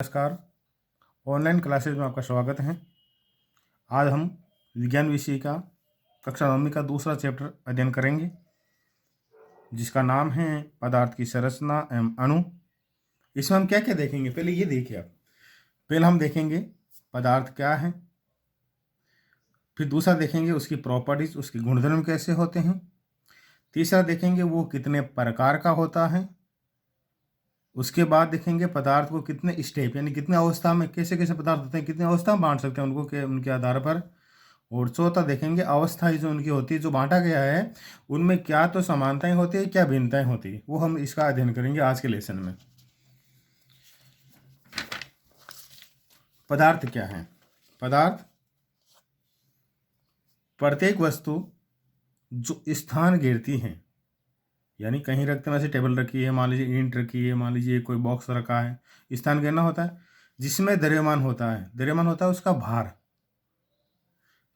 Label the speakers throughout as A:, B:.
A: नमस्कार। Online classes में आपका स्वागत है। आज हम विज्ञान विषय का कक्षा 9वीं का दूसरा चैप्टर अध्ययन करेंगे, जिसका नाम है पदार्थ की संरचना एवं अणु। इसमें हम क्या क्या देखेंगे, पहले ये देखिए आप। पहले हम देखेंगे पदार्थ क्या है, फिर दूसरा देखेंगे उसकी प्रॉपर्टीज, उसके गुणधर्म कैसे होते हैं। तीसरा देखेंगे वो कितने प्रकार का होता है। उसके बाद देखेंगे पदार्थ को कितने स्टेप यानी कितने अवस्था में, कैसे कैसे पदार्थ होते हैं, कितने अवस्था में बांट सकते हैं उनको के उनके आधार पर। और चौथा देखेंगे अवस्थाएं जो उनकी होती है, जो बांटा गया है उनमें क्या तो समानताएं होती है, क्या भिन्नताएं होती है, वो हम इसका अध्ययन करेंगे आज के लेसन में। पदार्थ क्या है? पदार्थ प्रत्येक वस्तु जो स्थान घेरती है, यानी कहीं रखते हैं, वैसे टेबल रखी है, मान लीजिए ईंट रखी है, मान लीजिए कोई बॉक्स रखा है, स्थान घेरना होता है। जिसमें द्रव्यमान होता है, द्रव्यमान होता है उसका भार,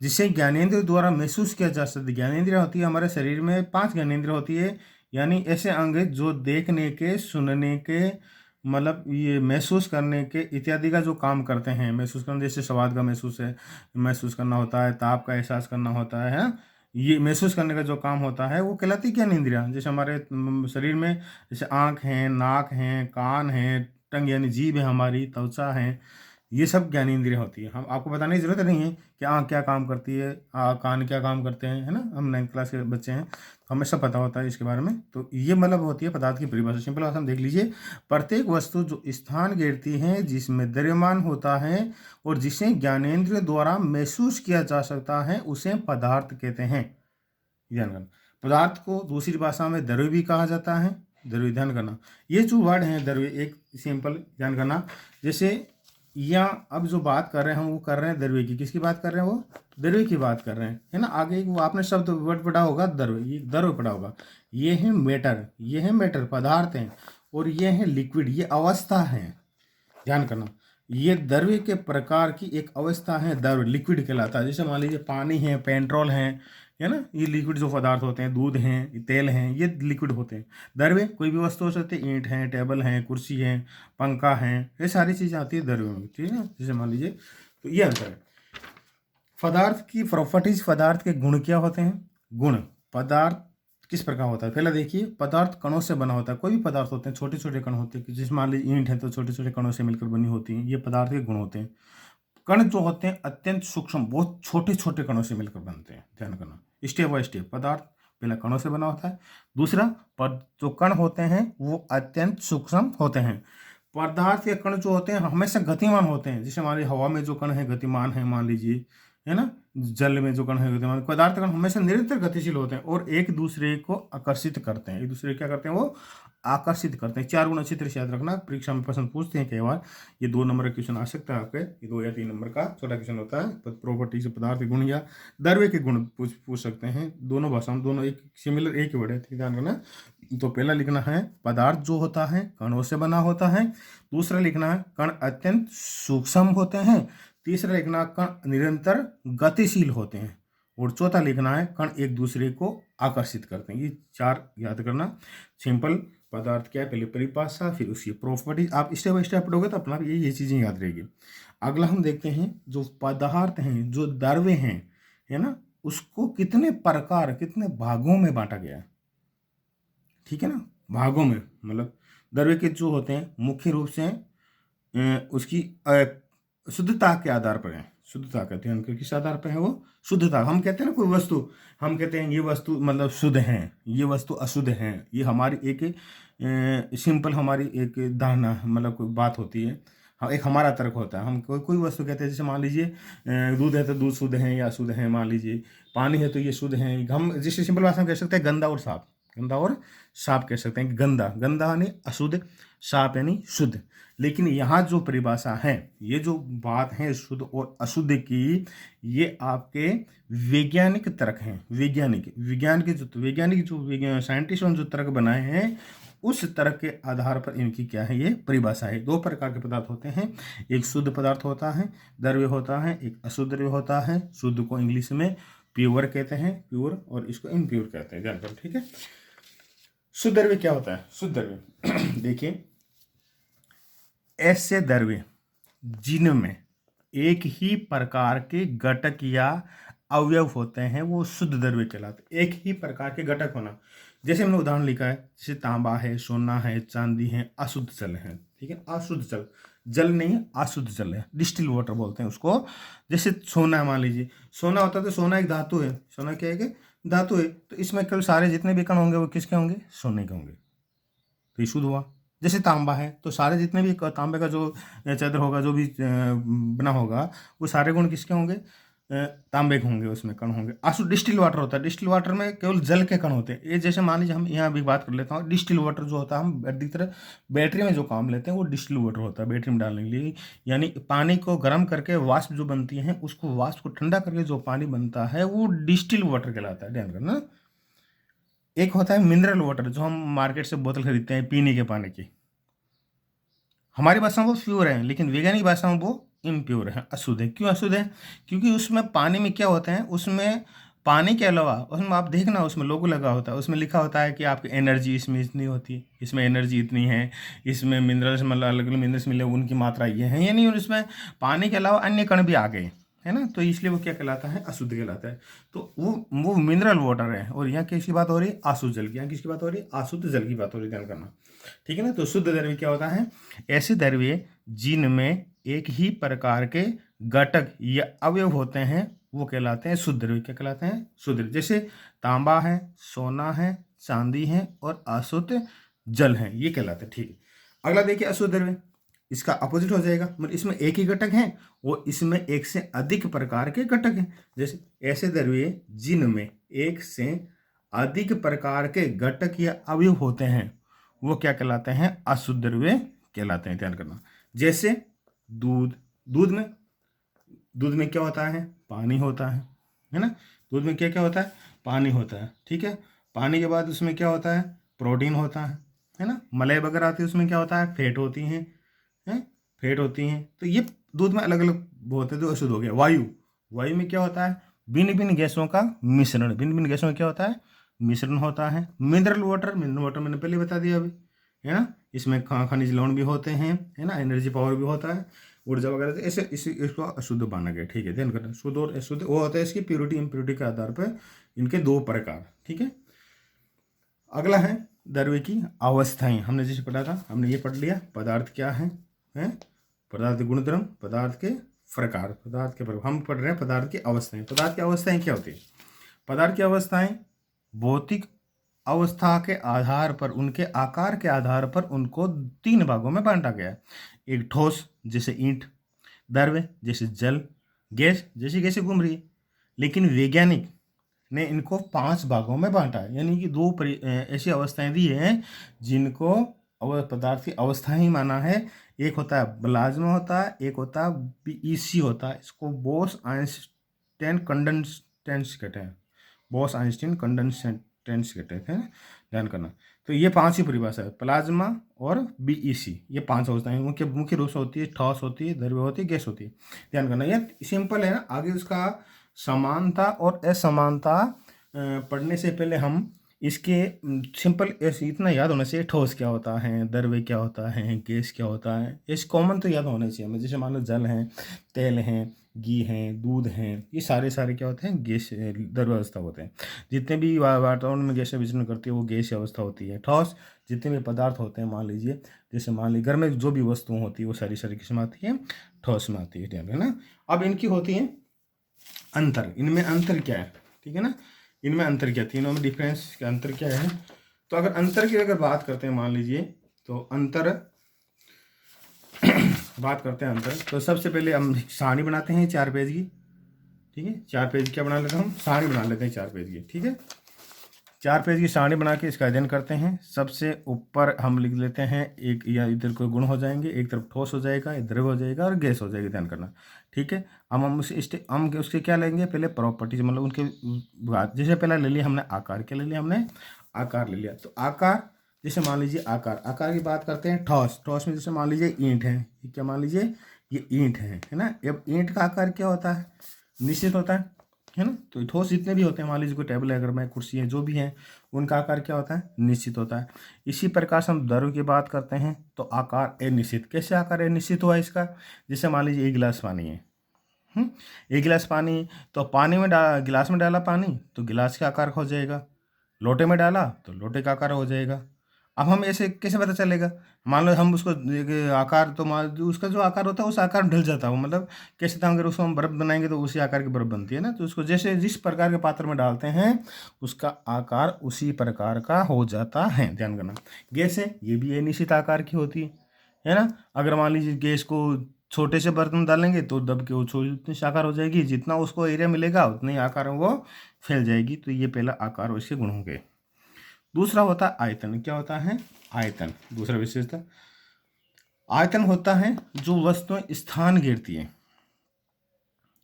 A: जिसे ज्ञानेंद्रिय द्वारा महसूस किया जा सकता है। ज्ञानेंद्रिय होती है हमारे शरीर में 5 ज्ञानेंद्रिय होती है, यानी ऐसे अंग जो देखने के, सुनने के, मतलब ये महसूस करने के इत्यादि का जो काम करते हैं। महसूस करना जैसे स्वाद का महसूस करना होता है, ताप का एहसास करना होता है। ये महसूस करने का जो काम होता है वो कहलाती है ज्ञानेंद्रियाँ। जैसे हमारे शरीर में जैसे आँख है, नाक है, कान है, टंग यानी जीभ है, हमारी त्वचा है, ये सब ज्ञानेंद्रिय होती है। हम आपको बताने की जरूरत नहीं है कि आँख क्या काम करती है, कान क्या काम करते हैं, है ना। हम 9th क्लास के बच्चे हैं, तो हमें सब पता होता है इसके बारे में। तो ये मतलब होती है पदार्थ की परिभाषा। सिंपल भाषा में देख लीजिए, प्रत्येक वस्तु जो स्थान घेरती है, जिसमें द्रव्यमान होता है और जिसे ज्ञानेंद्रिय द्वारा महसूस किया जा सकता है, उसे पदार्थ कहते हैं। ध्यान करना, पदार्थ को दूसरी भाषा में द्रव्य भी कहा जाता है। द्रव्य, ध्यान करना, ये जो वर्ड है द्रव्य, एक सिंपल ध्यान करना। जैसे यहाँ अब जो बात कर रहे हैं वो कर रहे हैं द्रव्य की। किसकी बात कर रहे हैं? वो द्रव्य की बात कर रहे हैं, है ना। आगे वो आपने शब्द वर्ड पढ़ा होगा, द्रव्य, ये द्रव्य पढ़ा होगा। ये है मैटर, ये है मैटर पदार्थ है, और ये है लिक्विड, ये अवस्था है। ध्यान करना, ये द्रव्य के प्रकार की एक अवस्था है, द्रव्य लिक्विड कहलाता है। जैसे मान लीजिए पानी है, पेट्रोल है ना, ये लिक्विड जो पदार्थ होते हैं, दूध हैं, तेल हैं, ये लिक्विड होते हैं। द्रव्य कोई भी वस्तु हो सकती है, ईंट है, टेबल है, कुर्सी है, पंखा है, ये सारी चीज़ें आती है द्रव्य में, ठीक है। जैसे मान लीजिए, तो ये आंसर है। पदार्थ की प्रॉपर्टीज, पदार्थ के गुण क्या होते हैं? गुण, पदार्थ किस प्रकार होता है? पहले देखिए, पदार्थ कणों से बना होता है। कोई भी पदार्थ होते हैं, छोटे छोटे कण होते हैं, जैसे मान लीजिए ईंट है तो छोटे छोटे कणों से मिलकर बनी होती है। ये पदार्थ के गुण होते हैं। कण जो होते हैं अत्यंत सूक्ष्म, बहुत छोटे छोटे कणों से मिलकर बनते हैं। ध्यान करना, स्टेप बाय स्टेप। पदार्थ पहले कणों से बना होता है। दूसरा, जो कण होते हैं वो अत्यंत सूक्ष्म होते हैं। पदार्थ के कण जो होते हैं हमेशा गतिमान होते हैं। जैसे हमारी हवा में जो कण है गतिमान है, मान लीजिए, है ना। जल में जो कण है गतिमान। पदार्थ कण हमेशा निरंतर गतिशील होते हैं और एक दूसरे को आकर्षित करते हैं। एक दूसरे क्या करते हैं? वो आकर्षित करते हैं। 4 गुण अच्छी तरह से याद रखना, परीक्षा में प्रश्न पूछते हैं कई बार। ये 2 नंबर का क्वेश्चन आ सकता है आपके, ये 2 या 3 नंबर का छोटा क्वेश्चन होता है। प्रॉपर्टी से पदार्थ के गुण या द्रव्य के गुण पूछ सकते हैं। दोनों भाषाओं, दोनों एक सिमिलर, एक ही वर्ड है, ध्यान रखना। तो पहला लिखना है पदार्थ जो होता है कणों से बना होता है। दूसरा लिखना है कण अत्यंत सूक्ष्म होते हैं। तीसरा लिखना कण निरंतर गतिशील होते हैं। और चौथा लिखना है कण एक दूसरे को आकर्षित करते हैं। ये 4 याद करना। सिंपल, पदार्थ क्या है, पहले परिभाषा, फिर उसकी प्रॉपर्टी। आप स्टेप बाय स्टेप पढ़ोगे तो अपना ये चीज़ें याद रहेगी। अगला हम देखते हैं जो पदार्थ हैं, जो द्रव्य हैं, है ना, उसको कितने प्रकार, कितने भागों में बांटा गया है, ठीक है ना। भागों में मतलब द्रव्य के जो होते हैं मुख्य रूप से उसकी शुद्धता के आधार पर है। शुद्धता कहते हैं उनके, किस आधार पर है वो? शुद्धता। हम कहते हैं ना कोई वस्तु, हम कहते हैं ये वस्तु मतलब शुद्ध है, ये वस्तु अशुद्ध है। ये हमारी एक सिंपल हमारी एक धारणा, मतलब कोई बात होती है। हाँ, एक हमारा तर्क होता है। हम कोई वस्तु कहते हैं, जैसे मान लीजिए दूध है तो दूध शुद्ध है या अशुद्ध है, मान लीजिए पानी है तो ये शुद्ध है। हम जिससे सिंपल भाषा में कह सकते हैं गंदा और साफ, गंदा और साफ कह सकते हैं। गंदा, गंदा यानी अशुद्ध, साफ यानी शुद्ध। लेकिन यहाँ जो परिभाषा है, ये जो बात है शुद्ध और अशुद्ध की, ये आपके वैज्ञानिक तर्क हैं। विज्ञान के जो साइंटिस्टों ने जो तर्क बनाए हैं, उस तर्क के आधार पर इनकी क्या है, ये परिभाषा है। 2 प्रकार के पदार्थ होते हैं, एक शुद्ध पदार्थ होता है, द्रव्य होता है, एक अशुद्ध द्रव्य होता है। शुद्ध को इंग्लिश में प्योर कहते हैं, प्योर, और इसको इम्प्योर कहते हैं, जानकर, ठीक है। शुद्ध द्रव्य क्या होता है? शुद्ध द्रव्य देखिए, ऐसे द्रव्य जिनमें एक ही प्रकार के घटक या अवयव होते हैं वो शुद्ध द्रव्य कहलाते हैं। एक ही प्रकार के घटक होना, जैसे हमने उदाहरण लिखा है, जैसे तांबा है, सोना है, चांदी है, अशुद्ध जल है। ठीक है, अशुद्ध जल, जल नहीं अशुद्ध जल है, डिस्टिल वाटर बोलते हैं उसको। जैसे सोना है, मान लीजिए सोना होता है तो सोना एक धातु है। सोना क्या है कि धातु है, तो इसमें केवल सारे जितने भी कण होंगे वो किसके होंगे? सोने के होंगे, तो ये शुद्ध हुआ। जैसे तांबा है तो सारे जितने भी तांबे का जो चद्र होगा, जो भी बना होगा, वो सारे गुण किसके होंगे? तांबे के होंगे, उसमें कण होंगे। अशुद्ध डिस्टिल वाटर होता है, डिस्टिल वाटर में केवल जल के कण होते हैं। ये जैसे मान लीजिए हम यहाँ भी बात कर लेता हूँ, डिस्टिल वाटर जो होता है, हम अधिकतर बैटरी में जो काम लेते हैं वो डिस्टिल वाटर होता है, बैटरी में डालने के लिए। यानी पानी को गर्म करके वाष्प जो बनती है, उसको वाष्प को ठंडा करके जो पानी बनता है वो डिस्टिल वाटर कहलाता है, ध्यान करना। एक होता है मिनरल वाटर, जो हम मार्केट से बोतल खरीदते हैं पीने के पानी की। हमारी भाषा में वो प्योर है, लेकिन वैज्ञानिक भाषा में वो इम्प्योर है, अशुद्ध है। क्यों अशुद्ध है? क्योंकि उसमें पानी में क्या होते हैं, उसमें पानी के अलावा उसमें आप देखना, उसमें लोगो लगा होता है, उसमें लिखा होता है कि आपकी एनर्जी इसमें इतनी होती है, इसमें एनर्जी इतनी है, इसमें मिनरल्स मतलब अलग अलग मिनरल्स मिले, उनकी मात्रा ये है, यानी उसमें पानी के अलावा अन्य कण भी आ गए, है ना। तो इसलिए वो क्या कहलाता है? अशुद्ध कहलाता है। तो वो मिनरल वाटर है। और यहाँ किसकी बात हो रही है? अशुद्ध जल की। यहाँ किसकी बात हो रही है? अशुद्ध जल की बात हो रही है, ध्यान करना। ठीक है ना। तो शुद्ध द्रव्य क्या होता है? ऐसे द्रव्य जिनमें एक ही प्रकार के घटक या अवयव होते हैं वो कहलाते हैं शुद्ध द्रव्य। क्या कहलाते हैं? शुद्ध द्रव्य। जैसे तांबा है, सोना है, चांदी है और अशुद्ध जल है, ये कहलाते हैं। ठीक है, अगला देखिए अशुद्ध द्रव्य। इसका अपोजिट हो जाएगा, मतलब इसमें एक ही घटक है और इसमें एक से अधिक प्रकार के घटक हैं। जैसे ऐसे द्रव्य जिनमें एक से अधिक प्रकार के घटक या अवयव होते हैं वो क्या कहलाते हैं? अशुद्ध द्रव्य कहलाते हैं, ध्यान करना। जैसे दूध, दूध में क्या होता है? पानी होता है ना। दूध में क्या क्या होता है? पानी होता है। ठीक है, पानी के बाद उसमें क्या होता है? प्रोटीन होता है ना। मलाई वगैरह आती है, उसमें क्या होता है? फैट होती हैं, फैट होती हैं। तो ये दूध में अलग अलग होते हैं, तो अशुद्ध हो गया। वायु में क्या होता है? भिन्न भिन्न गैसों का मिश्रण। भिन्न भिन्न गैसों में क्या होता है? मिश्रण होता है। मिनरल वाटर मैंने पहले बता दिया अभी, है ना। इसमें खनिज लवण भी होते हैं, है ना। एनर्जी पावर भी होता है, ऊर्जा वगैरह। तो ऐसे इसको अशुद्ध माना गया। ठीक है, ध्यान करना। शुद्ध और अशुद्ध वो होता है इसकी प्योरिटी इम्प्योरिटी के आधार पर इनके दो प्रकार। ठीक है, अगला है द्रव्य की अवस्थाएं। हमने जैसे पढ़ा था, हमने ये पढ़ लिया पदार्थ क्या है? पदार्थ गुणधर्म, पदार्थ के प्रकार, पदार्थ के प्रकार। हम पढ़ रहे हैं पदार्थ की अवस्थाएं। पदार्थ की अवस्थाएं क्या होती है? पदार्थ की अवस्थाएं भौतिक अवस्था के आधार पर, उनके आकार के आधार पर उनको तीन भागों में बांटा गया है। एक ठोस जैसे ईंट, द्रव्य जैसे जल, गैस जैसे गैसें घूम रही है। लेकिन वैज्ञानिक ने इनको 5 भागों में बांटा है, यानी कि दो ऐसी अवस्थाएं दी हैं जिनको पदार्थ की अवस्था ही माना है। एक होता है प्लाज्मा होता है, एक होता है बीईसी होता है। इसको बोस आइंस्टाइन कंडेंसेंस कहते हैं, बोस आइंस्टाइन कंडेंसेंस कहते हैं, ध्यान करना। तो ये 5 ही परिभाषा है, प्लाज्मा और बीईसी, ये 5 अवस्थाएं मुख्य रूप से होती है। ठोस होती है, द्रव्य होती है, गैस होती है, ध्यान करना। ये सिंपल है ना। आगे उसका समानता और असमानता पढ़ने से पहले हम इसके सिंपल ऐसे इतना याद होना चाहिए, ठोस क्या होता है, द्रव्य क्या होता है, गैस क्या होता है, इस कॉमन तो याद होना चाहिए हमें। जैसे मान लो जल है, तेल है, घी है, दूध है, ये सारे क्या होते हैं? गैस द्रव्य अवस्था होते हैं। जितने भी वातावरण में गैसें विचरण करती है वो गैस अवस्था होती है। ठोस जितने भी पदार्थ होते हैं, मान लीजिए जैसे मान लीजिए घर में जो भी वस्तुएं होती है वो सारी किस में आती है? ठोस में आती है ना। अब इनकी होती है अंतर, इनमें अंतर क्या है? ठीक है ना, इनमें अंतर क्या, तीनों में डिफरेंस का अंतर क्या है? तो अगर अंतर की अगर बात करते हैं, मान लीजिए तो अंतर बात करते हैं अंतर, तो सबसे पहले हम सारणी बनाते हैं 4 पेज की। ठीक है, 4 पेज क्या बना लेते हैं? हम सारणी बना लेते हैं 4 पेज की। ठीक है, 4 पेज की सारणी बना के इसका अध्ययन करते हैं। सबसे ऊपर हम लिख लेते हैं एक, या इधर कोई गुण हो जाएंगे, एक तरफ ठोस हो जाएगा, एक द्रव्य हो जाएगा और गैस हो जाएगी, ध्यान करना। ठीक है, हम उसके क्या लेंगे? पहले प्रॉपर्टीज, मतलब उनके बात। जैसे पहला ले लिया हमने आकार, क्या ले लिया हमने? आकार ले लिया। तो आकार, जैसे मान लीजिए आकार की बात करते हैं। ठोस में जैसे मान लीजिए ईंट है, क्या मान लीजिए ये ईंट है ना। अब ईंट का आकार क्या होता है? निश्चित होता है, है ना। तो ठोस जितने भी होते हैं, मान लीजिए कोई टेबल है, अगर मैं कुर्सी है, जो भी है, उनका आकार क्या होता है, निश्चित होता है। इसी प्रकार से हम द्रव्य की बात करते हैं तो आकार अनिश्चित। कैसे आकार अनिश्चित हुआ इसका? जैसे मान लीजिए एक गिलास पानी है, एक गिलास पानी, तो पानी में गिलास में डाला पानी तो गिलास का आकार हो जाएगा, लोटे में डाला तो लोटे का आकार हो जाएगा। अब हम ऐसे कैसे पता चलेगा? मान लो हम उसको आकार, तो मान उसका जो आकार होता है उस आकार में ढल जाता है वो, मतलब कैसे था, अगर उसको हम बर्फ़ बनाएंगे तो उसी आकार की बर्फ़ बनती है ना। तो उसको जैसे जिस प्रकार के पात्र में डालते हैं उसका आकार उसी प्रकार का हो जाता है, ध्यान करना। गैस है, ये भी अनिश्चित आकार की होती है ना। अगर मान लीजिए गैस को छोटे से बर्तन में डालेंगे तो दब के वो छोटी उतनी सी आकार हो जाएगी, जितना उसको एरिया मिलेगा उतने ही आकार में वो फैल जाएगी। तो ये पहला आकार और इसके गुण होंगे। दूसरा होता है आयतन। क्या होता है? आयतन। दूसरा विशेषता आयतन होता है जो वस्तुएं स्थान घेरती है।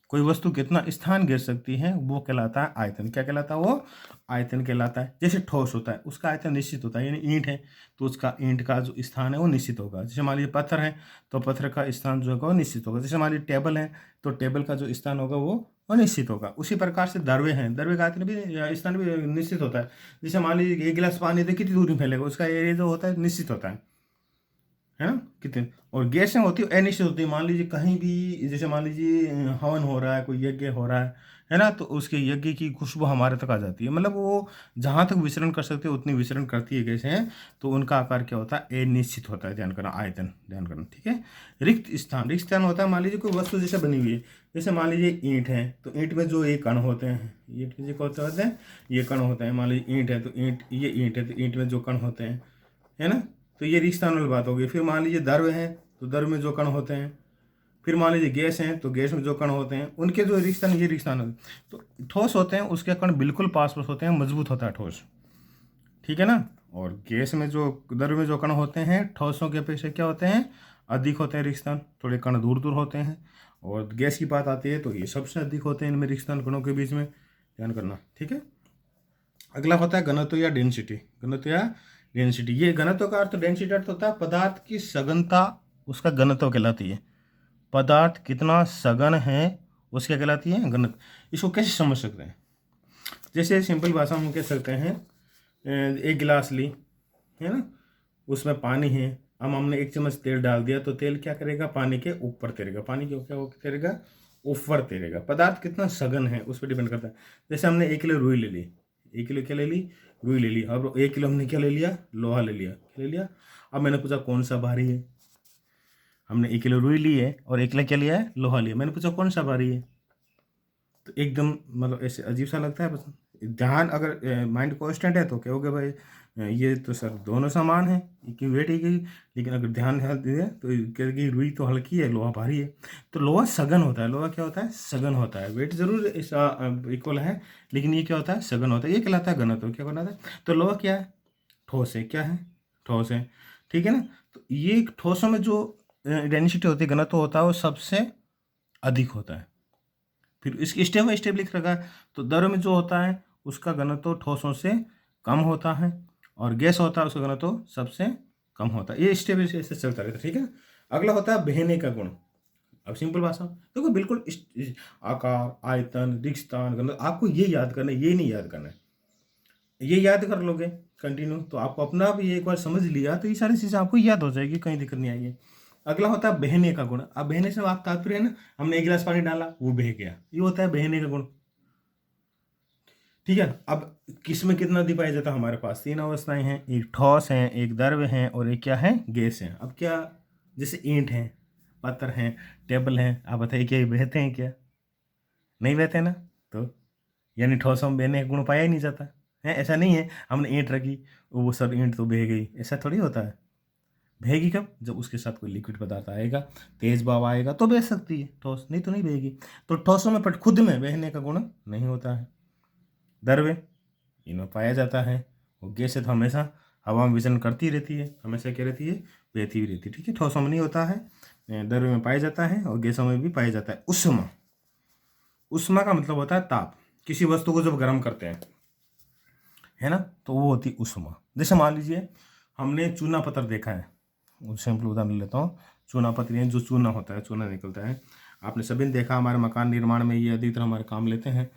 A: कोई वस्तु कितना स्थान घेर सकती है वो कहलाता है आयतन। क्या कहलाता है वो? आयतन कहलाता है। जैसे ठोस होता है उसका आयतन निश्चित होता है, यानी ईंट है तो उसका ईंट का जो स्थान है वो निश्चित होगा। जैसे मान लीजिए पत्थर है तो पत्थर का स्थान जो होगा वो निश्चित होगा। जैसे मान लीजिए टेबल है तो टेबल का जो स्थान होगा वो अनिश्चित होगा। उसी प्रकार से द्रव्य है, द्रव्य का आयतन भी स्थान भी निश्चित होता है। जैसे मान लीजिए एक गिलास पानी तो कितनी दूर में फैलेगा, उसका एरिया जो होता है निश्चित होता है ना, कितने। और गैसें होती है अनिश्चित होती है। मान लीजिए कहीं भी, जैसे मान लीजिए हवन हो रहा है, कोई यज्ञ हो रहा है ना, तो उसके यज्ञ की खुशबू हमारे तक आ जाती है, मतलब वो जहाँ तक विचरण कर सकते हैं उतनी विचरण करती है गैसें। तो उनका आकार क्या होता है? अनिश्चित होता है। ध्यान करना, आयतन ध्यान करना, ठीक है। रिक्त स्थान, रिक्त स्थान होता है मान लीजिए कोई वस्तु जैसे बनी हुई है, जैसे मान लीजिए ईंट है तो ईंट में जो ये कण होते हैं, ये कीजिए क्या होते हैं, ये कण होते हैं। मान लीजिए ईंट है तो ईंट, ये ईंट है तो ईंट में जो कण होते हैं, है ना, तो ये रिक्स्थान वाली बात होगी। फिर मान लीजिए द्रव्य है तो द्रव्य में जो कण होते हैं। फिर मान लीजिए गैस है तो गैस में जो कण होते हैं उनके जो रिक्स्थान, ये रिक्स्थान होते हैं। तो ठोस होते हैं उसके कण बिल्कुल पास पास होते हैं, मजबूत होता है ठोस, ठीक है ना। और गैस में जो, द्रव्य में जो कण होते हैं ठोसों के अपेक्षा क्या होते हैं? अधिक होते हैं रिक्स्थान, थोड़े कण दूर दूर होते हैं। और गैस की बात आती है तो ये सबसे अधिक होते हैं इनमें रिक्स्थान कणों के बीच में, ध्यान करना, ठीक है। अगला होता है घनत्व या डेंसिटी। घनत्व या डेंसिटी, ये घनत्व का अर्थ, डेंसिटी अर्थ होता है पदार्थ की सघनता, उसका घनत्व कहलाती है। पदार्थ कितना सघन है उसके कहलाती है घनत्व। इसको कैसे समझ सकते हैं? जैसे सिंपल भाषा में कह सकते हैं, एक गिलास ली, है ना, उसमें पानी है, अब हमने एक चम्मच तेल डाल दिया तो तेल क्या करेगा? पानी के ऊपर तैरेगा, पानी के क्या तैरेगा? ऊपर तैरेगा। पदार्थ कितना सघन है उस पर डिपेंड करता है। जैसे हमने 1 किलो रुई ले ली, 1 किलो क्या ले ली? रुई ले ली। अब 1 किलो हमने क्या ले लिया? लोहा ले लिया। क्या ले लिया? अब मैंने पूछा कौन सा भारी है? हमने 1 किलो रुई ली है और 1 किलो क्या लिया है? लोहा लिया। मैंने पूछा कौन सा भारी है? तो एकदम मतलब ऐसे अजीब सा लगता है। बस ध्यान, अगर माइंड कॉन्स्टेंट है तो कहोगे भाई ये तो सर दोनों समान है, कि वेट एक ही। लेकिन अगर ध्यान दिए तो कहेगी रुई तो हल्की है, लोहा भारी है। तो लोहा सघन होता है। लोहा क्या होता है? सघन होता है। वेट जरूर इसका इक्वल है, लेकिन ये क्या होता है? सघन होता है। ये कहलाता है घनत्व। क्या कहलाता है? तो लोहा क्या है? ठोस है। क्या है? ठोस है, ठीक है ना। तो ये ठोसों में जो डेंसिटी होती है, घनत्व होता है, वो सबसे अधिक होता है। फिर इसकी स्टेप बाई स्टेप लिख रखा है। तो द्रव्य में जो होता है उसका घनत्व ठोसों से कम होता है, और गैस होता है उसका घनत्व सबसे कम होता है। ये स्टेप ऐसे चलता रहता है, ठीक है। अगला होता है बहने का गुण। अब सिंपल भाषा देखो, बिल्कुल आकार, आयतन, रिक्स्थान, घनत्व, आपको ये याद करना है, ये नहीं याद करना है। ये याद कर लोगे कंटिन्यू तो आपको अपना भी एक बार समझ लिया तो ये सारी चीज़ें आपको याद हो जाएगी, कहीं दिक्कत नहीं आएगी। अगला होता है बहने का गुण। अब बहने से आप तात्पर्य है ना, हमने 1 गिलास पानी डाला वो बह गया, ये होता है बहने का गुण, ठीक है। अब किसमें कितना नदी पाया जाता है? हमारे पास 3 अवस्थाएं हैं, एक ठोस है, एक द्रव्य है, और एक क्या है? गैस है। अब क्या, जैसे ईंट है, पत्थर है, टेबल है, आप बताइए क्या ये बहते हैं? क्या नहीं बहते ना। तो यानी ठोसों में बहने का गुण पाया ही नहीं जाता है। ऐसा नहीं है हमने ईंट रखी वो सब ईंट तो बह गई, ऐसा थोड़ी होता है। बहेगी कब? जब उसके साथ कोई लिक्विड पदार्थ आएगा, तेज बहाव आएगा तो बह सकती है ठोस, नहीं तो नहीं बहेगी। तो ठोसों में खुद में बहने का गुण नहीं होता है। द्रव्य इनमें पाया जाता है, और गैस तो हमेशा हवा में विचरण करती रहती है, हमेशा क्या रहती है? बहती भी रहती है, ठीक है। ठोसों में नहीं होता है, द्रव्य में पाया जाता है, और गैसों में भी पाया जाता है। उष्मा, उष्मा का मतलब होता है ताप। किसी वस्तु को जब गर्म करते हैं, है ना, तो वो होती उष्मा। जैसे मान लीजिए हमने चूना पत्थर देखा है, सिंपल उदाहरण लेता हूँ। चूना पत्थर यानी जो चूना होता है, चूना निकलता है, आपने सभी ने देखा, हमारे मकान निर्माण में ये अधिकतर हमारे काम लेते हैं।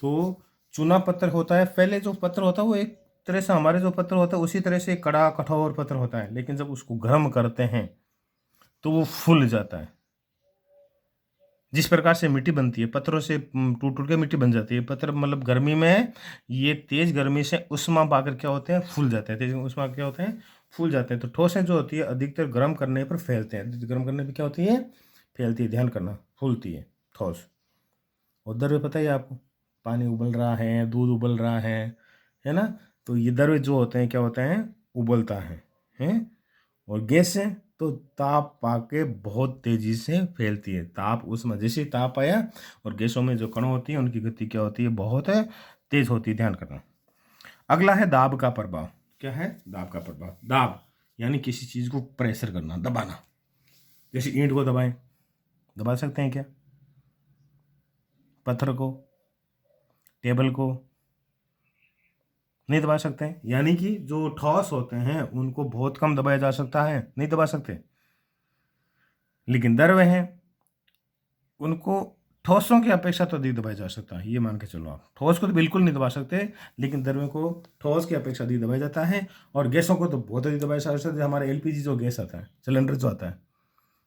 A: तो चूना पत्थर होता है, पहले जो पत्थर होता है वो एक तरह से हमारे जो पत्थर होता है उसी तरह से कड़ा कठोर पत्थर होता है, लेकिन जब उसको गर्म करते हैं तो वो फूल जाता है। जिस प्रकार से मिट्टी बनती है, पत्थरों से टूट टूट के मिट्टी बन जाती है। पत्थर मतलब गर्मी में ये तेज गर्मी से उष्मा पाकर क्या होते हैं, फूल जाते हैं। तेज उष्मा क्या होते हैं, फूल जाते हैं। तो ठोसें जो होती है अधिकतर गर्म करने पर फैलते हैं। गर्म करने पर क्या होती है, फैलती है। ध्यान करना, फूलती है ठोस। और द्रव्य पता ही है आपको, पानी उबल रहा है, दूध उबल रहा है ना। तो ये द्रव्य जो होते हैं क्या होते हैं, उबलता है। और गैस है तो ताप पाके बहुत तेजी से फैलती है। ताप उसमें जैसे ताप आया, और गैसों में जो कण होती है उनकी गति क्या होती है, बहुत तेज होती है। ध्यान करना। अगला है दाब का प्रभाव। क्या है, दाब का प्रभाव। दाब यानी किसी चीज को प्रेशर करना, दबाना। जैसे ईंट को दबाएं, दबा सकते हैं क्या? पत्थर को, टेबल को नहीं दबा सकते हैं। यानी कि जो ठोस होते हैं उनको बहुत कम दबाया जा सकता है, नहीं दबा सकते। लेकिन द्रव्य हैं उनको ठोसों की अपेक्षा तो अधिक दबाया जा सकता है। ये मान के चलो आप, ठोस को तो बिल्कुल नहीं दबा सकते, लेकिन द्रव्य को ठोस की अपेक्षा अधिक दबाया जाता है। और गैसों को तो बहुत अधिक दबाया जा सकता है। हमारा एलपीजी जो गैस आता है, सिलेंडर जो आता है,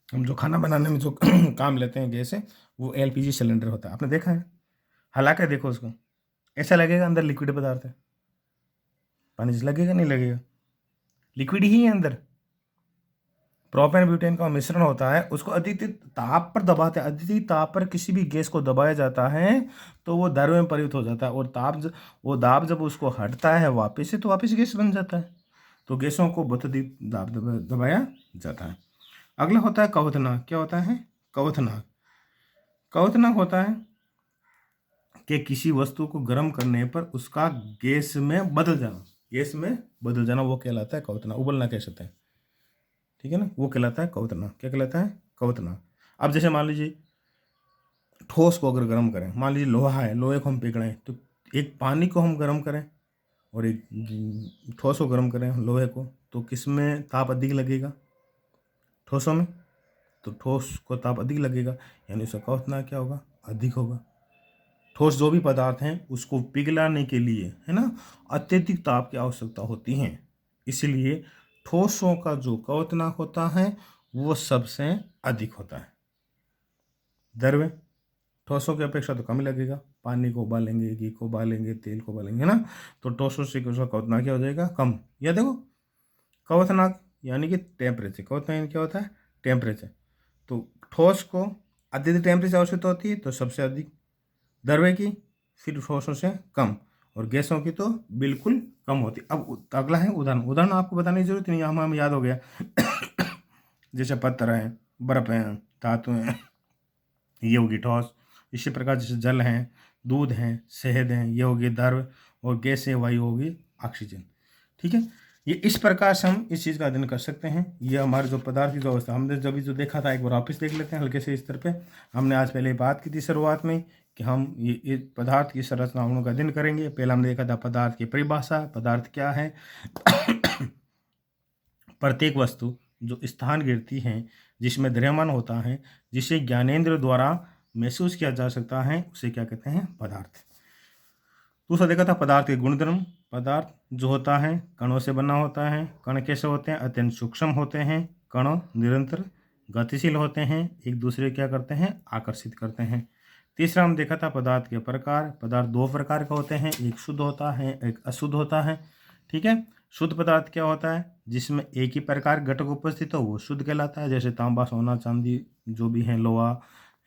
A: हम जो खाना बनाने में जो काम लेते हैं गैस है, वो एलपीजी सिलेंडर होता है। आपने देखा है? हालांकि देखो उसको, ऐसा लगेगा अंदर लिक्विड पदार्थ है, पानी से लगेगा, नहीं लगेगा, लिक्विड ही है अंदर। प्रोपेन ब्यूटेन का मिश्रण होता है, उसको अधिक ताप पर दबाते हैं। अधिक ताप पर किसी भी गैस को दबाया जाता है तो वो द्रव्य में परिवर्तित हो जाता है। और वो दाब जब उसको हटता है वापस से, तो वापस गैस बन जाता है। तो गैसों को बहुत अधिक दाब दबाया जाता है। अगला होता है क्वथनांक। क्या होता है, क्वथनांक। क्वथनांक होता है कि किसी वस्तु को गर्म करने पर उसका गैस में बदल जाना, गैस में बदल जाना वो कहलाता है क्वथनांक। उबलना कह सकते हैं, ठीक है ना, वो कहलाता है क्वथनांक। क्या कहलाता है, क्वथनांक। अब जैसे मान लीजिए ठोस को अगर गर्म करें, मान लीजिए लोहा है, लोहे को हम पिघलाएं, तो एक पानी को हम गर्म करें और एक ठोस को गर्म करें, लोहे को, तो किस में ताप अधिक लगेगा, ठोसों में। तो ठोस को ताप अधिक लगेगा, यानी उसका क्वथनांक क्या होगा, अधिक होगा। ठोस जो भी पदार्थ हैं उसको पिघलाने के लिए, है ना, अत्यधिक ताप की आवश्यकता होती है। इसलिए ठोसों का जो क्वथनांक होता है वो सबसे अधिक होता है। द्रव्य ठोसों की अपेक्षा तो कम लगेगा। पानी को उबालेंगे, घी को उबालेंगे, तेल को उबालेंगे, है ना, तो ठोसों से उसका क्वथनांक क्या हो जाएगा, कम। या देखो, क्वथनांक यानी कि टेम्परेचर। क्वथनांक क्या होता है, टेम्परेचर। तो ठोस को अत्यधिक टेम्परेचर आवश्यकता होती है तो सबसे अधिक, द्रव्य की फिर ठोसों से कम, और गैसों की तो बिल्कुल कम होती। अब अगला है उदाहरण। उदाहरण आपको बताने की जरूरत नहीं, हमें याद हो गया। जैसे पत्थर है, बर्फ है, धातु है, ये होगी ठोस। इसी प्रकार जैसे जल है, दूध है, शहद है, ये होगी द्रव्य। और गैस है, वायु होगी ऑक्सीजन। ठीक है, ये इस प्रकार से हम इस चीज़ का अध्ययन कर सकते हैं। ये हमारे जो पदार्थ की जो अवस्था हमने जब जो देखा था, एक बार वापस देख लेते हैं हल्के से स्तर पे। हमने आज पहले बात की थी शुरुआत में कि हम ये पदार्थ की संरचनाओं का अध्ययन करेंगे। पहले हमने देखा था पदार्थ की परिभाषा, पदार्थ क्या है। प्रत्येक वस्तु जो स्थान गिरती है, जिसमें द्रव्यमान होता है, जिसे ज्ञानेंद्र द्वारा महसूस किया जा सकता है, उसे क्या कहते हैं, पदार्थ। दूसरा देखा था पदार्थ के गुणधर्म। पदार्थ जो होता है कणों से बना होता है। कण कैसे होते हैं, अत्यंत सूक्ष्म होते हैं। कण निरंतर गतिशील होते हैं, एक दूसरे क्या करते हैं, आकर्षित करते हैं। तीसरा हम देखा था पदार्थ के प्रकार। पदार्थ दो प्रकार के होते हैं, एक शुद्ध होता है, एक अशुद्ध होता है। ठीक है, शुद्ध पदार्थ क्या होता है, जिसमें एक ही प्रकार घटक उपस्थित हो, वो शुद्ध कहलाता है। जैसे तांबा, सोना, चांदी जो भी है, लोहा,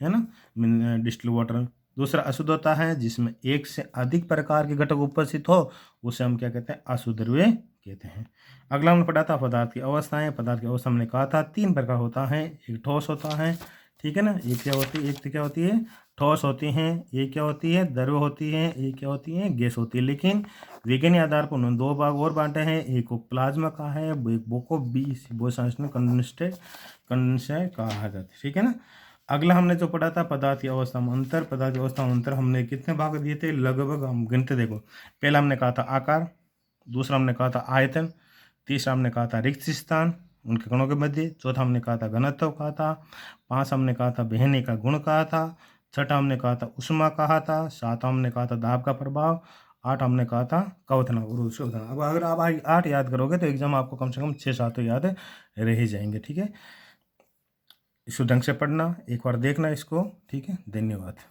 A: है ना, डिस्टिल वाटर। दूसरा अशुद्ध होता है, जिसमें एक से अधिक प्रकार के घटक उपस्थित हो, उसे हम क्या कहते हैं, अशुद्ध द्रव्य कहते हैं। अगला हमने पढ़ा था पदार्थ की अवस्थाएं। पदार्थ की अवस्था हमने कहा था तीन प्रकार होता है। एक ठोस होता है, ठीक है ना, एक क्या होती है, एक तो क्या होती है, ठोस होती हैं। एक क्या होती है, द्रव्य होती है। एक क्या होती है, गैस होती है। लेकिन वैज्ञानिक आधार पर उन्होंने दो भाग और बांटे हैं। एक को प्लाज्मा कहा है, एक को बोसांशनल कंडेंसेट कहा जाता है, ठीक है ना। अगला हमने जो पढ़ा था पदार्थ की अवस्था में अंतर। पदार्थ की अवस्था में अंतर हमने कितने भाग दिए थे, लगभग हम गिनते देखो। पहला हमने कहा था आकार, दूसरा हमने कहा था आयतन, तीसरा हमने कहा था रिक्त स्थान उनके कणों के मध्य, चौथा हमने कहा था घनत्व कहा था, पांच हमने कहा था बहने का गुण कहा था, छठा हमने कहा था उष्मा कहा था, सातवां हमने कहा था दाब का प्रभाव, 8 हमने कहा था क्वथनांक और शोधनांक। अब अगर आप 8 याद करोगे तो एग्जाम आपको कम से कम 6-7 तो याद रह ही जाएंगे। ठीक है, इसको ढंग से पढ़ना, एक बार देखना इसको। ठीक है, धन्यवाद।